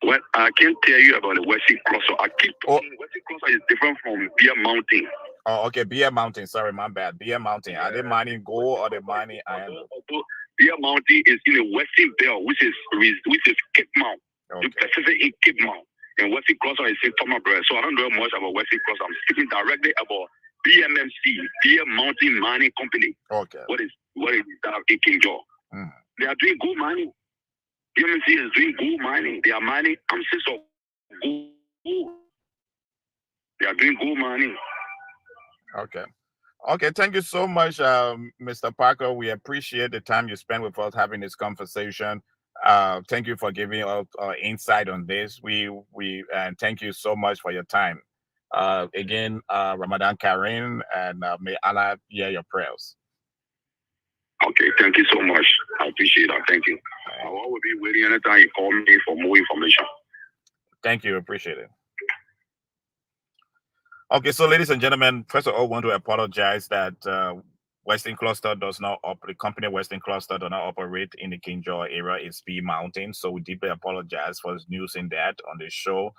Well, I can't tell you about the Western cluster. I keep talking. Western cluster is different from Beer Mountain. Oh, okay, Beer Mountain. Sorry, my bad. Beer Mountain. Are they mining gold or they mining iron ore? Beer Mountain is in the Western Belt, which is Cape Mount. Okay. The Pacific in Cape Mount. And Western cluster is in Thomas Bread. So I don't know much about Western cluster. I'm speaking directly about BMMC, Beer Mountain Mining Company. Okay. What is that in Kinjor? They are doing gold mining. BMMC is doing gold mining. They are mining ounces of gold. They are doing gold mining. Okay, thank you so much, Mr. Parker. We appreciate the time you spent with us having this conversation. Thank you for giving us insight on this. We and thank you so much for your time. Again, Ramadan Kareem, and may Allah hear your prayers. Okay, thank you so much. I appreciate that. Thank you. I will be waiting anytime you call me for more information. Thank you. Appreciate it. Okay, so ladies and gentlemen, first of all, I want to apologize that Western Cluster does not operate. The company Western Cluster does not operate in the Kinjor area. It's B Mountain, so we deeply apologize for news in that on the show.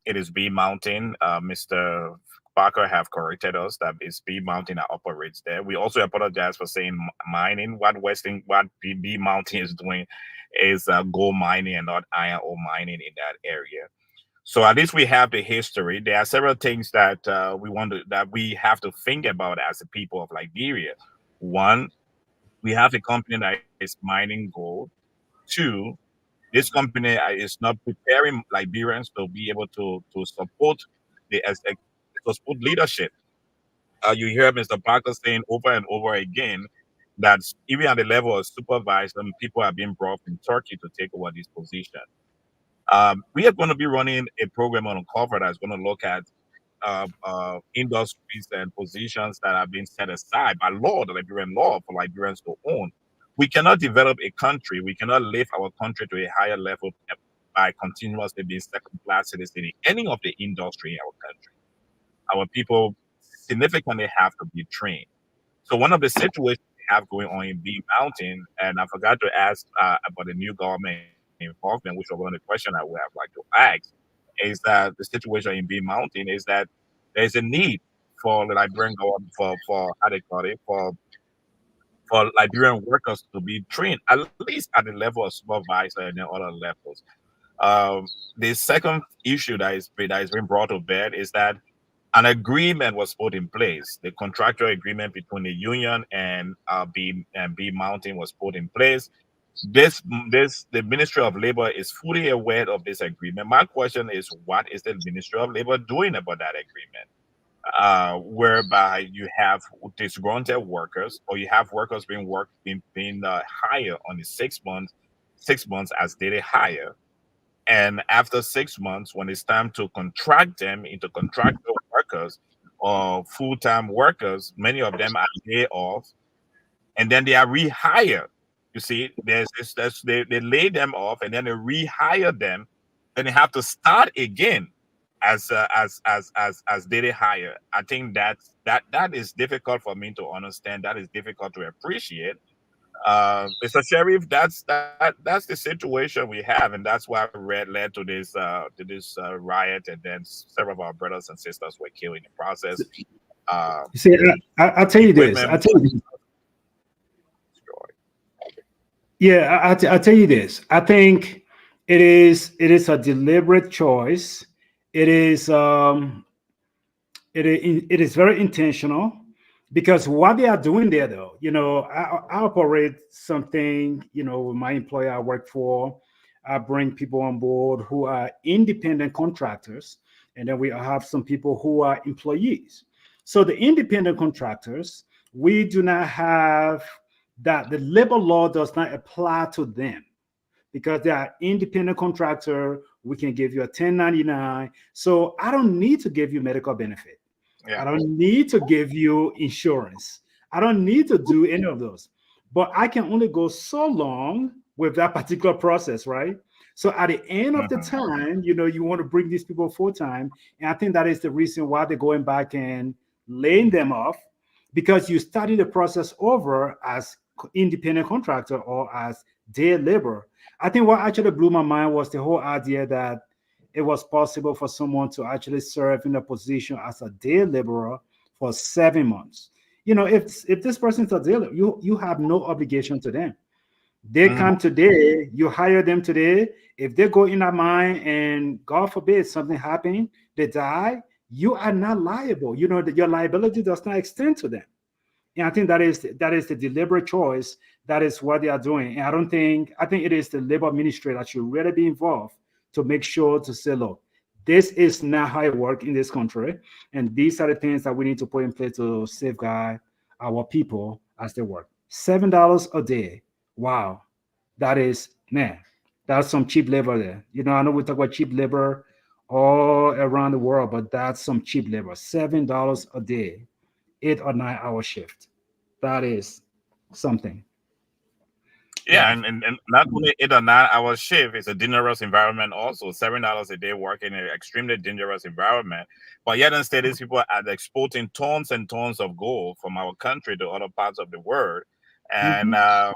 It is B Mountain. Mr. Parker have corrected us that it's B Mountain that operates there. We also apologize for saying mining. What B Mountain is doing is gold mining and not iron ore mining in that area. So at least we have the history. There are several things that we have to think about as a people of Liberia. One, we have a company that is mining gold. Two, this company is not preparing Liberians to be able to support to support leadership. You hear Mr. Parker saying over and over again that even at the level of supervisor, people are being brought from Turkey to take over this position. We are going to be running a program on Uncover that's going to look at industries and positions that have been set aside by law, the Liberian law, for Liberians to own. We cannot develop a country, we cannot lift our country to a higher level by continuously being second-class citizens in any of the industry in our country. Our people significantly have to be trained. So one of the situations we have going on in B Mountain, and I forgot to ask about the new government involvement, which was one of the questions I would have liked to ask, is that the situation in B Mountain is that there's a need for the Liberian government for how they call it for Liberian workers to be trained at least at the level of supervisor and then other levels. The second issue that is being brought to bear is that an agreement was put in place. The contractual agreement between the union and B Mountain was put in place. The Ministry of Labor is fully aware of this agreement. My question is, what is the Ministry of Labor doing about that agreement? Whereby you have disgruntled workers, or you have workers being hired on the 6 months as daily hire, and after 6 months, when it's time to contract them into contractual workers or full-time workers, many of them are laid off, and then they are rehired. You see, they lay them off and then they rehire them, then they have to start again as daily hire. I think that is difficult for me to understand. That is difficult to appreciate. Mr. Sherff, that's the situation we have, and that's why led to this riot, and then several of our brothers and sisters were killed in the process. You see, I'll tell you this. Yeah, I'll tell you this. I think it is a deliberate choice. It is very intentional, because what they are doing there, though, I operate something, with my employer I work for. I bring people on board who are independent contractors, and then we have some people who are employees. So the independent contractors, we do not have that. The labor law does not apply to them because they are independent contractor. We can give you a 1099. So I don't need to give you medical benefit. Yeah. I don't need to give you insurance. I don't need to do any of those. But I can only go so long with that particular process, right? So at the end of the time, you want to bring these people full time. And I think that is the reason why they're going back and laying them off, because you started the process over as independent contractor or as day labor. I think what actually blew my mind was the whole idea that it was possible for someone to actually serve in a position as a day laborer for 7 months. If this person is a day laborer, you have no obligation to them. They come today, you hire them today. If they go in that mine and God forbid something happened, they die, you are not liable. That your liability does not extend to them. And I think that is the deliberate choice. That is what they are doing. And I think it is the labor ministry that should really be involved to make sure to say, look, this is not how it works in this country. And these are the things that we need to put in place to safeguard our people as they work. $7 a day. Wow. That is, man, that's some cheap labor there. I know we talk about cheap labor all around the world, but that's some cheap labor. $7 a day, 8 or 9 hour shift. That is something. Yeah, Yeah. and not only 8 or 9 hour shift, it's a dangerous environment also. $7 a day working in an extremely dangerous environment. But yet instead these people are exporting tons and tons of gold from our country to other parts of the world. And Mhm. uh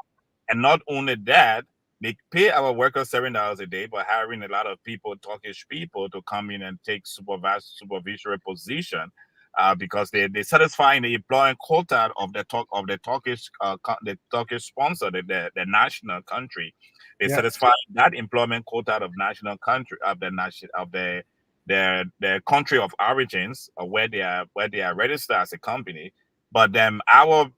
and not only that, they pay our workers $7 a day, but hiring a lot of people, Turkish people, to come in and take supervisory position, because they satisfying the employing quota of the Turkish the Turkish sponsor, the national country. They Yeah. satisfy that employment quota of national country of the nation of their country of origins, or where they are registered as a company. But then our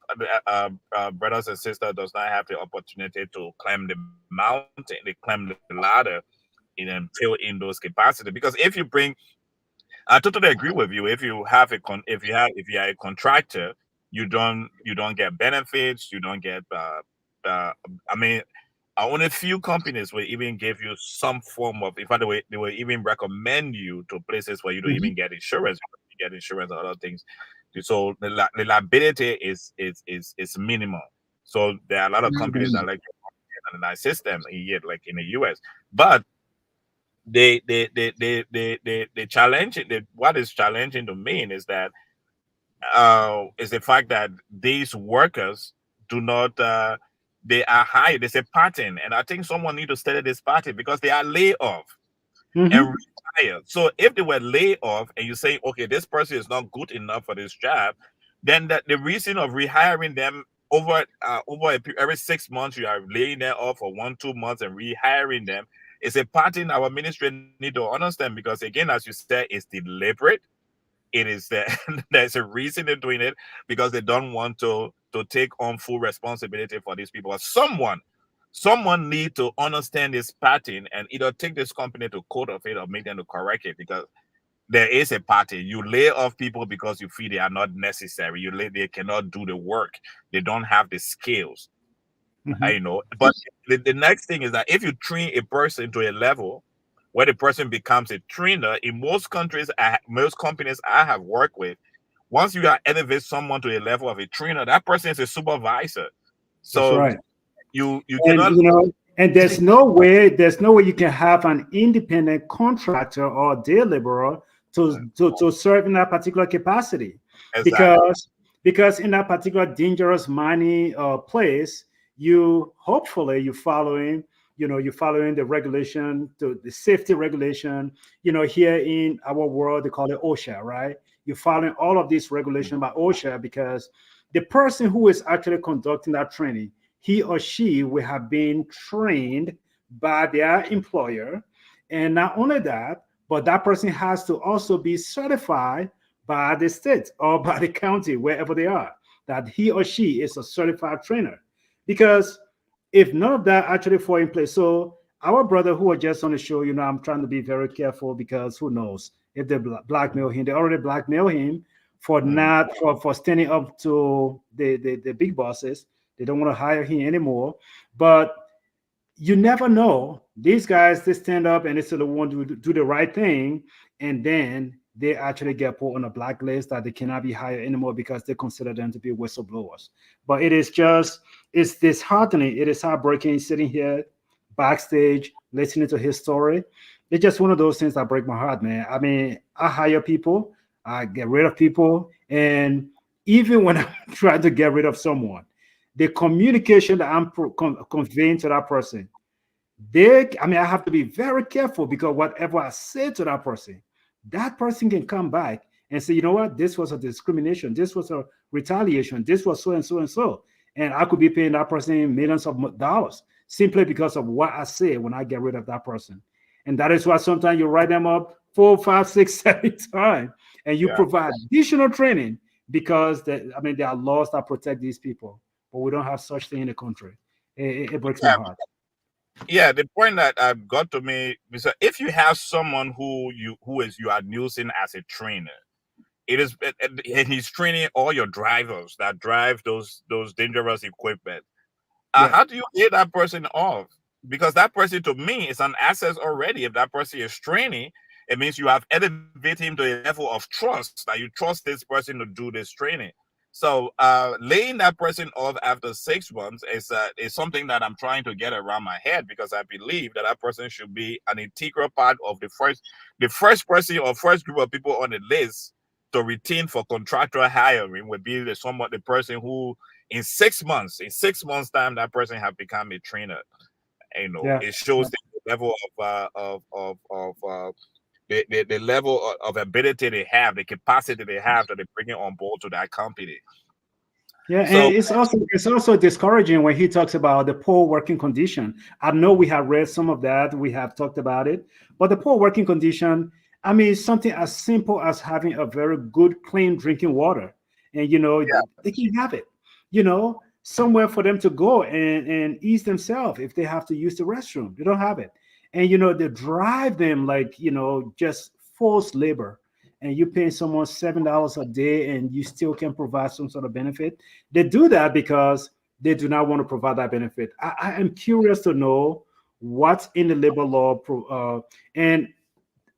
brothers and sisters does not have the opportunity to climb the mountain, they climb the ladder and fill in those capacity. Because if you bring, I totally agree with you. If you have if you are a contractor, you don't get benefits, you don't get uh I mean, only few companies will even give you some form of, in fact, they will even recommend you to places where you don't Mhm. even get insurance. You get insurance or other things. So the liability is minimal. So there are a lot of companies that like in that system here, like in the US. But they challenge it. What is challenging to me is the fact that these workers do not they are hired. There's a pattern, and I think someone need to study this pattern because they are laid off and Mhm. retire. So if they were laid off and you say, okay, this person is not good enough for this job, then the reason of rehiring them every 6 months you are laying them off for 1 2 months and rehiring them is a pattern our ministry need to understand, because again, as you said, it's deliberate. It is that there's a reason they're doing it, because they don't want to take on full responsibility for these people. But someone need to understand this pattern and either take this company to court of it or make them to correct it, because there is a pattern. You lay off people because you feel they are not necessary. They cannot do the work. They don't have the skills. I Mhm. know. But the next thing is that if you train a person to a level where the person becomes a trainer, in most countries, most companies I have worked with, once you are elevate someone to a level of a trainer, that person is a supervisor. That's So right. you And cannot. and there's no way you can have an independent contractor or day laborer to serve in that particular capacity, Exactly. because in that particular dangerous mining place, you following the regulation, to the safety regulation. Here in our world they call it OSHA, right? You're following all of this regulation by OSHA, because the person who is actually conducting that training, he or she will have been trained by their employer. And not only that, but that person has to also be certified by the state or by the county, wherever they are, that he or she is a certified trainer. Because if none of that actually fall in place, so our brother who was just on the show, I'm trying to be very careful, because who knows if they blackmail him. They already blackmail him for Mhm. not for standing up to the big bosses. They don't want to hire him anymore. But you never know. These guys, they stand up and they still want to do the right thing, and then they actually get put on a blacklist that they cannot be hired anymore because they consider them to be whistleblowers. But it's disheartening. It is heartbreaking sitting here backstage listening to his story. It's just one of those things that break my heart, man. I mean, I hire people, I get rid of people, and even when I'm trying to get rid of someone, the communication that I'm conveying to that person, I have to be very careful, because whatever I say to that person can come back and say, you know what, this was a discrimination, this was a retaliation, this was so and so and so. And I could be paying that person millions of dollars simply because of what I say when I get rid of that person. And that is why sometimes you write them up 4, 5, 6, 7 times, and you Yeah. provide additional training, because there are laws that protect these people, but we don't have such thing in the country. It breaks my Yeah. heart. Yeah, the point that got to me is that if you have someone you are using as a trainer, and he's training all your drivers that drive those dangerous equipment. How do you lay that person off? Because that person to me is an asset already. If that person is training, it means you have elevated him to a level of trust, that you trust this person to do this training. So laying that person off after 6 months is something that I'm trying to get around my head, because I believe that that person should be an integral part of the first person or first group of people on the list to retain for contractual hiring would be the person who in 6 months time that person have become a trainer. Yeah. It shows the level the level of ability they have, the capacity they have that they bring it on board to that company. Yeah, So and it's also discouraging when he talks about the poor working condition. I know we have read some of that, we have talked about it, but the poor working condition, I mean, something as simple as having a very good, clean drinking water, and yeah, they can have it, somewhere for them to go and ease themselves if they have to use the restroom. They don't have it, and they drive them like just forced labor, and you're paying someone $7 a day and you still can provide some sort of benefit. They do that because they do not want to provide that benefit. I am curious to know what's in the labor law. And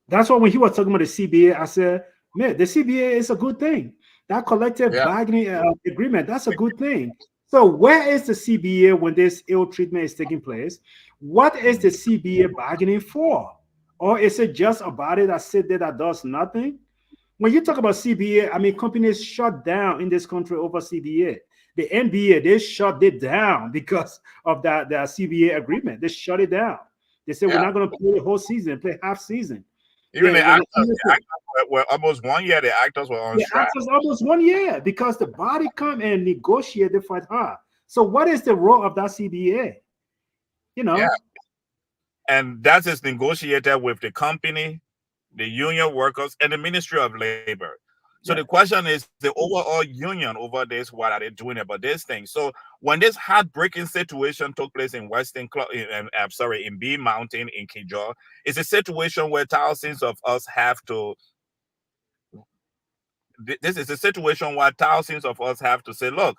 that's why when he was talking about the CBA, I said, man, the CBA is a good thing. That collective yeah. bargaining agreement, that's a good thing. So where is the CBA when this ill treatment is taking place? What is the CBA bargaining for? Or is it just a body that sit there that does nothing? When you talk about CBA, I mean, companies shut down in this country over CBA. The NBA, they shut it down because of that CBA agreement. They shut it down. They said, we're Yeah. not going to play the whole season, play half season. Even Yeah, the actors were almost 1 year. The actors were on yeah, strike. after almost 1 year because the body come and negotiate the fight hard. So what is the role of that CBA? Yeah, and that is negotiated with the company, the union workers, and the Ministry of Labor. So the question is the overall union over this, what are they doing about this thing? So when this heartbreaking situation took place in in B Mountain in Kinjor, it's a situation where thousands of us have to. This is a situation where thousands of us have to say, look,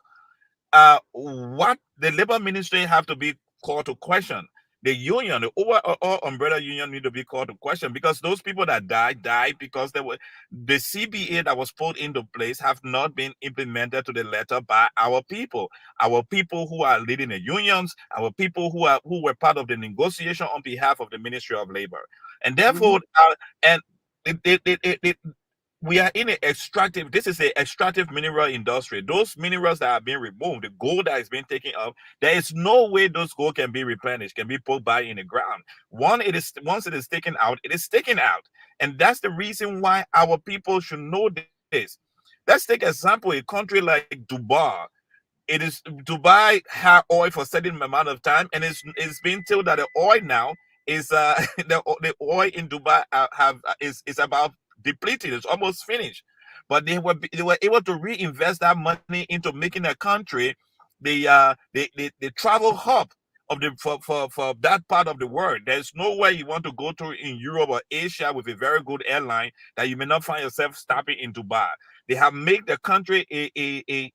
what the labor ministry have to be called to question. The union, the overall umbrella union, need to be called to question, because those people that died because the CBA that was put into place have not been implemented to the letter by our people who are leading the unions, our people who were part of the negotiation on behalf of the Ministry of Labor, and therefore, and it, we are in this is a extractive mineral industry. Those minerals that are being removed, the gold that is being taken up, there is no way those gold can be replenished, can be put back in the ground. Once it is taken out, it is taken out. And that's the reason why our people should know this. Let's take example, a country like Dubai. Dubai had oil for a certain amount of time, and it's been told that the oil now is the oil in Dubai is about depleted. It's almost finished, but they were able to reinvest that money into making the country the travel hub of for that part of the world. There's nowhere you want to go to in Europe or Asia with a very good airline that you may not find yourself stopping in Dubai. They have made the country a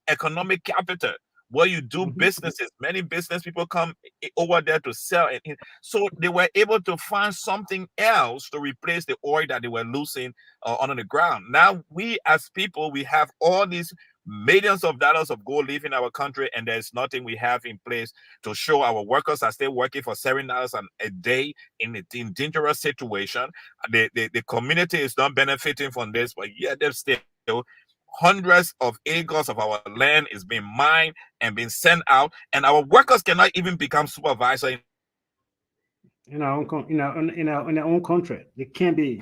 economic capital where you do businesses. Many business people come over there to sell, and so they were able to find something else to replace the oil that they were losing on the ground. Now we as people, we have all these millions of dollars of gold leaving our country, and there's nothing we have in place to show our workers are still working for $7 a day in dangerous situation. The community is not benefiting from this, but yet they're still hundreds of acres of our land is being mined and being sent out, and our workers cannot even become supervisor in our own, in our own country. They can't be,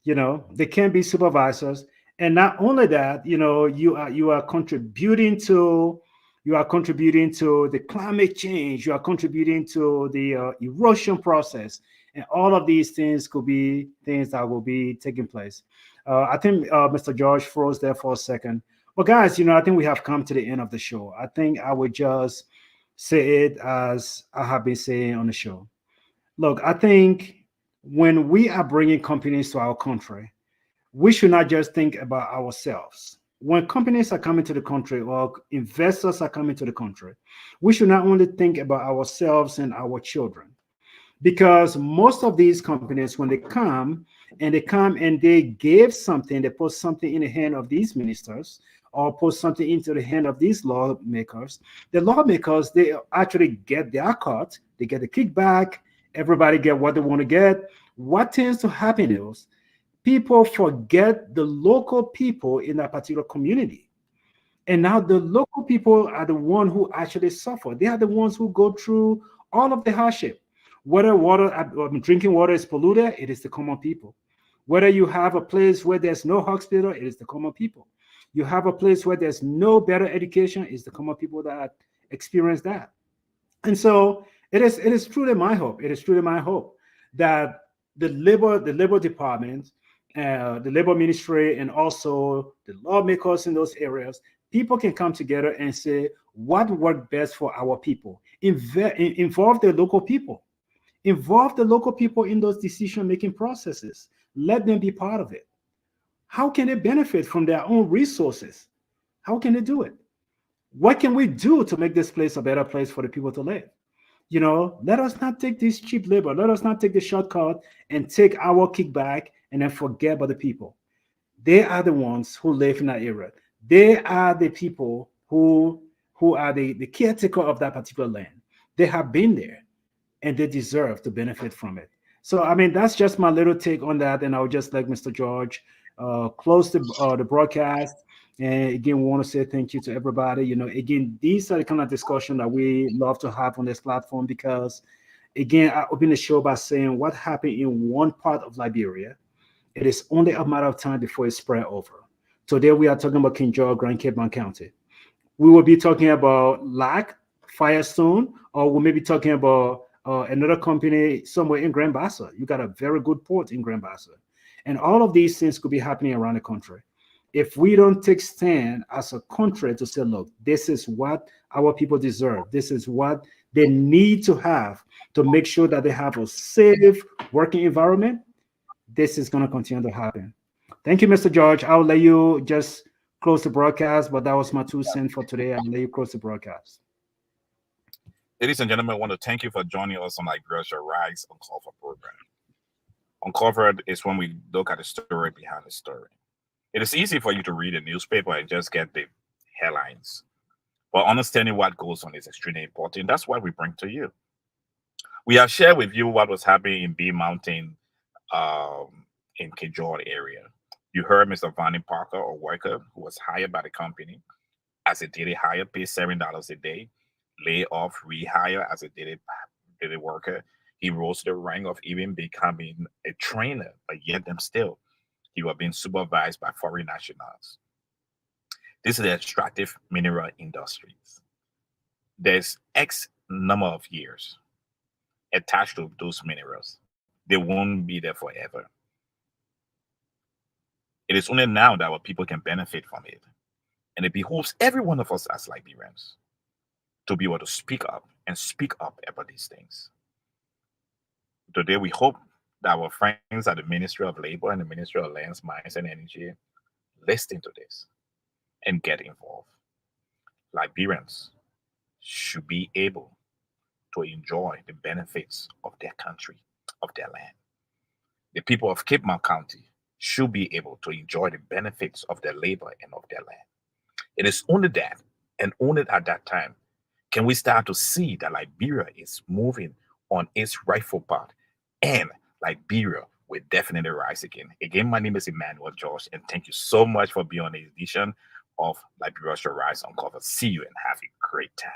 they can't be supervisors. And not only that, you are contributing to the climate change. You are contributing to the erosion process, and all of these things could be things that will be taking place. I think Mr. George froze there for a second. But guys, I think we have come to the end of the show. I think I would just say it as I have been saying on the show. Look, I think when we are bringing companies to our country, we should not just think about ourselves. when companies are coming to the country or investors are coming to the country, we should not only think about ourselves and our children, because most of these companies, when they come and they give something, they put something in the hand of these ministers or put something into the hand of these lawmakers. The lawmakers, they actually get their cut, they get the kickback, everybody get what they want to get. What tends to happen is people forget the local people in that particular community. And now the local people are the one who actually suffer. They are the ones who go through all of the hardship. Whether drinking water is polluted, it is the common people. Whether you have a place where there's no hospital, it is the common people. You have a place where there's no better education, it's the common people that experience that. And so it is truly my hope. It is truly my hope that the labor department, the labor ministry, and also the lawmakers in those areas, people can come together and say what worked best for our people. Involve the local people. Involve the local people in those decision-making processes. Let them be part of it. How can they benefit from their own resources? How can they do it? What can we do to make this place a better place for the people to live? Let us not take this cheap labor. Let us not take the shortcut and take our kickback and then forget about the people. They are the ones who live in that area. They are the people who are the caretaker of that particular land. They have been there and they deserve to benefit from it. So, I mean, that's just my little take on that. And I would just like Mr. George close the broadcast. And again, we want to say thank you to everybody. Again, these are the kind of discussion that we love to have on this platform because, again, I open the show by saying what happened in one part of Liberia, it is only a matter of time before it spread over. Today, we are talking about Kinjor, Grand Cape County. We will be talking about LAC, Firestone, or we may be talking about another company somewhere in Grand Bassa. You got a very good port in Grand Bassa. And all of these things could be happening around the country. If we don't take stand as a country to say, look, this is what our people deserve. This is what they need to have to make sure that they have a safe working environment. This is going to continue to happen. Thank you, Mr. George. I'll let you just close the broadcast, but that was my 2 cents for today. I'll let you close the broadcast. Ladies and gentlemen, I want to thank you for joining us on Liberia's Rise Uncovered program. Uncovered is when we look at the story behind the story. It is easy for you to read a newspaper and just get the headlines. But understanding what goes on is extremely important. That's what we bring to you. We have shared with you what was happening in B Mountain in Kinjor area. You heard Mr. Vanny Parker, a worker who was hired by the company as a daily hire, paid $7 a day, lay off, rehire as a daily worker. He rose to the rank of even becoming a trainer, but yet them still, he was being supervised by foreign nationals. This is the extractive mineral industries. There's X number of years attached to those minerals. They won't be there forever. It is only now that our people can benefit from it. And it behooves every one of us as Liberians to be able to speak up about these things. Today, we hope that our friends at the Ministry of Labor and the Ministry of Lands, Mines, and Energy listen to this and get involved. Liberians should be able to enjoy the benefits of their country, of their land. The people of Cape Mount County should be able to enjoy the benefits of their labor and of their land. It is only that, and only at that time, can we start to see that Liberia is moving on its rightful path, and Liberia will definitely rise again. Again, my name is Emmanuel George, and thank you so much for being on the edition of Liberia's Rise Uncovered. See you and have a great time.